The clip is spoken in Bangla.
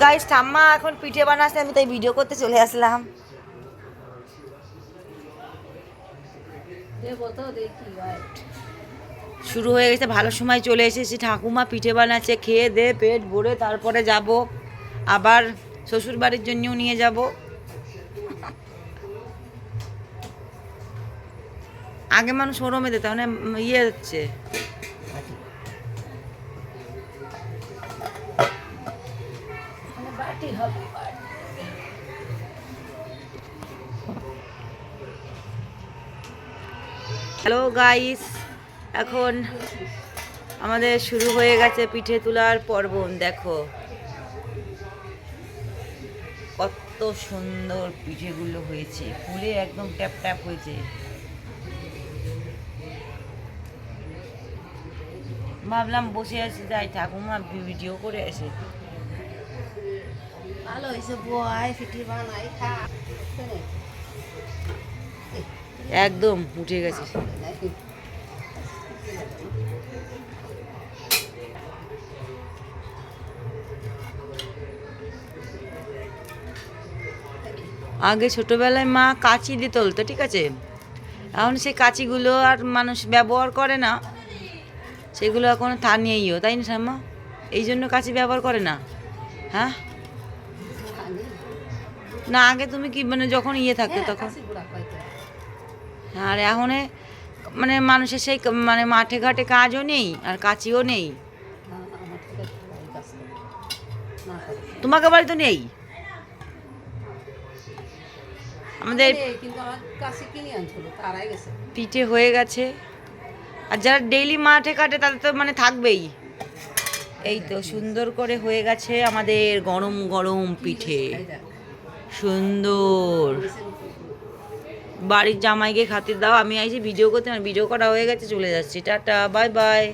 গাইস ঠাম্মা এখন পিঠে বানাচ্ছে, আমি তাই ভিডিও করতে চলে আসলাম। শুরু হয়ে গেছে, ভালো সময় চলে এসেছি। ঠাকুমা পিঠে বানাচ্ছে, খেয়ে দে পেট ভরে তারপরে যাব আবার শ্বশুর বাড়ির জন্যও নিয়ে যাব। আগে মানুষ ওরমে দিত, মানে ইয়ে হচ্ছে। হ্যালো গাইস, এখন আমাদের শুরু হয়ে গেছে পিঠে তোলার পর্বণ। দেখো কত সুন্দর পিঠেগুলো হয়েছে, ফুলে একদম ট্যাপ ট্যাপ হয়েছে। ভাবলাম বসে আছি, যাই ঠাকুমা ভিডিও করে আসে। ভালো হয়েছে বয় পিঠে বানাই খা। একদম উঠে গেছে। আগে ছোটবেলায় মা কাঁচি দিয়ে তুলতো, ঠিক আছে, এখন সেই কাঁচিগুলো আর মানুষ ব্যবহার করে না, সেগুলো এখন তা নিয়েইও, তাই না ঠাম্মা? এই জন্য কাঁচি ব্যবহার করে না। হ্যাঁ না, আগে তুমি কি মানে যখন ইয়ে থাকতো তখন, আর এখন মানে মানুষের সেই মানে মাঠে ঘাটে কাজও নেই আর কাচিও নেই। তোমাকে বাড়ি তো নেই, আমাদের পিঠে হয়ে গেছে। আর যারা ডেইলি মাঠে কাটে তাদের তো মানে থাকবেই। এই তো সুন্দর করে হয়ে গেছে আমাদের গরম গরম পিঠে, সুন্দর। বাড়ির জামাইকে খাতির দাও, আমি আইছি ভিডিও করতে, আমার ভিডিও করা হয়ে গেছে, চলে যাচ্ছি, টাটা বাই বাই।